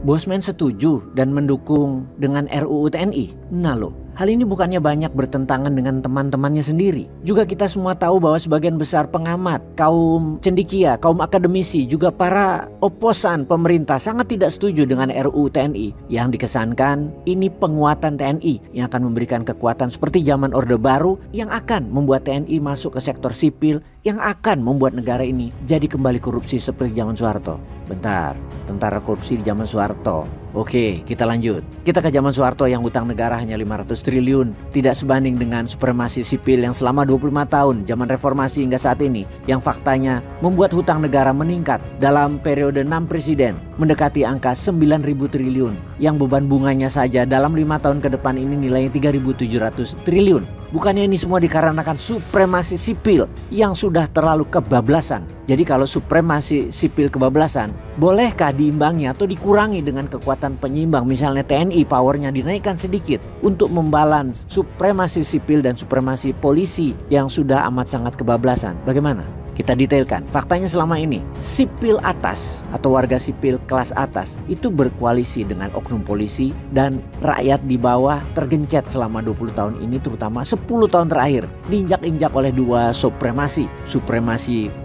Bosman setuju dan mendukung dengan RUU TNI. Nah loh, hal ini bukannya banyak bertentangan dengan teman-temannya sendiri. Juga kita semua tahu bahwa sebagian besar pengamat, kaum cendekia, kaum akademisi, juga para oposan pemerintah sangat tidak setuju dengan RUU TNI. Yang dikesankan ini penguatan TNI yang akan memberikan kekuatan seperti zaman Orde Baru, yang akan membuat TNI masuk ke sektor sipil, yang akan membuat negara ini jadi kembali korupsi seperti zaman Soeharto. Bentar, tentara korupsi di zaman Soeharto. Oke, kita lanjut. Kita ke zaman Soeharto yang hutang negara hanya 500 triliun. Tidak sebanding dengan supremasi sipil yang selama 25 tahun zaman reformasi hingga saat ini, yang faktanya membuat hutang negara meningkat dalam periode 6 presiden mendekati angka 9.000 triliun. Yang beban bunganya saja dalam 5 tahun ke depan ini nilainya 3.700 triliun. Bukannya ini semua dikarenakan supremasi sipil yang sudah terlalu kebablasan. Jadi kalau supremasi sipil kebablasan, bolehkah diimbangi atau dikurangi dengan kekuatan penyeimbang? Misalnya TNI powernya dinaikkan sedikit untuk membalans supremasi sipil dan supremasi polisi yang sudah amat sangat kebablasan. Bagaimana? Kita detailkan. Faktanya selama ini sipil atas atau warga sipil kelas atas itu berkoalisi dengan oknum polisi, dan rakyat di bawah tergencet selama 20 tahun ini, terutama 10 tahun terakhir diinjak-injak oleh dua supremasi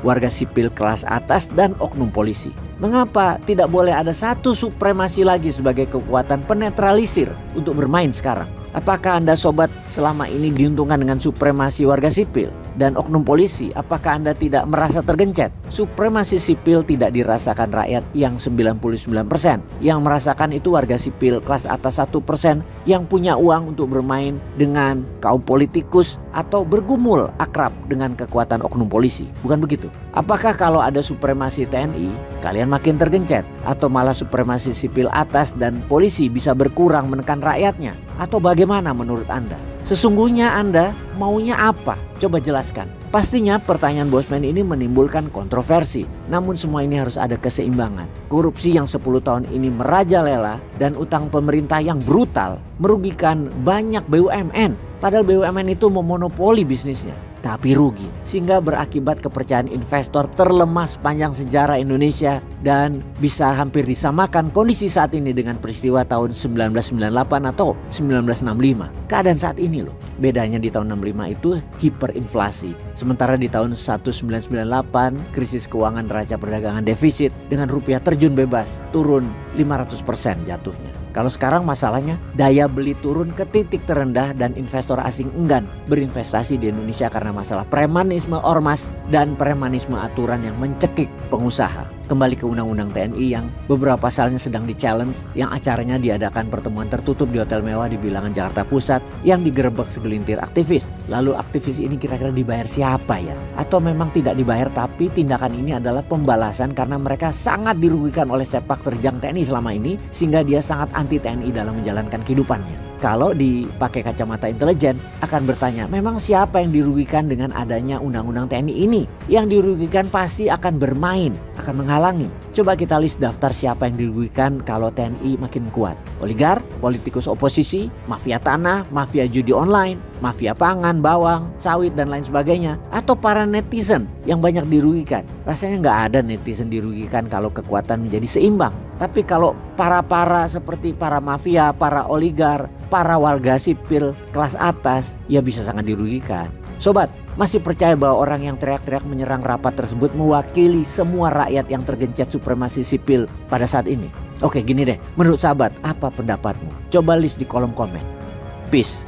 warga sipil kelas atas dan oknum polisi. Mengapa tidak boleh ada satu supremasi lagi sebagai kekuatan penetralisir untuk bermain sekarang? Apakah Anda sobat selama ini diuntungkan dengan supremasi warga sipil dan oknum polisi? Apakah Anda tidak merasa tergencet? Supremasi sipil tidak dirasakan rakyat yang 99%. Yang merasakan itu warga sipil kelas atas 1% yang punya uang untuk bermain dengan kaum politikus atau bergumul akrab dengan kekuatan oknum polisi. Bukan begitu? Apakah kalau ada supremasi TNI kalian makin tergencet? Atau malah supremasi sipil atas dan polisi bisa berkurang menekan rakyatnya? Atau bagaimana menurut Anda? Sesungguhnya Anda maunya apa? Coba jelaskan. Pastinya pertanyaan Bosman ini menimbulkan kontroversi. Namun semua ini harus ada keseimbangan. Korupsi yang 10 tahun ini merajalela dan utang pemerintah yang brutal merugikan banyak BUMN. Padahal BUMN itu memonopoli bisnisnya, tapi rugi, sehingga berakibat kepercayaan investor terlemah sepanjang sejarah Indonesia dan bisa hampir disamakan kondisi saat ini dengan peristiwa tahun 1998 atau 1965. Keadaan saat ini loh, bedanya di tahun 65 itu hiperinflasi, sementara di tahun 1998 krisis keuangan neraca perdagangan defisit dengan rupiah terjun bebas turun 500% jatuhnya. Kalau sekarang masalahnya daya beli turun ke titik terendah dan investor asing enggan berinvestasi di Indonesia karena masalah premanisme ormas dan premanisme aturan yang mencekik pengusaha. Kembali ke Undang-Undang TNI yang beberapa pasalnya sedang di-challenge, yang acaranya diadakan pertemuan tertutup di hotel mewah di Bilangan Jakarta Pusat yang digerebek segelintir aktivis. Lalu aktivis ini kira-kira dibayar siapa ya? Atau memang tidak dibayar tapi tindakan ini adalah pembalasan karena mereka sangat dirugikan oleh sepak terjang TNI selama ini, sehingga dia sangat anti TNI dalam menjalankan kehidupannya. Kalau dipakai kacamata intelijen akan bertanya, memang siapa yang dirugikan dengan adanya undang-undang TNI ini? Yang dirugikan pasti akan bermain, akan menghalangi. Coba kita list daftar siapa yang dirugikan kalau TNI makin kuat. Oligar, politikus oposisi, mafia tanah, mafia judi online, mafia pangan, bawang, sawit dan lain sebagainya. Atau para netizen yang banyak dirugikan. Rasanya nggak ada netizen dirugikan kalau kekuatan menjadi seimbang. Tapi kalau para seperti para mafia, para oligar, para warga sipil kelas atas, ya bisa sangat dirugikan. Sobat, masih percaya bahwa orang yang teriak-teriak menyerang rapat tersebut mewakili semua rakyat yang tergencet supremasi sipil pada saat ini? Oke, gini deh, menurut sahabat, apa pendapatmu? Coba list di kolom komen. Peace.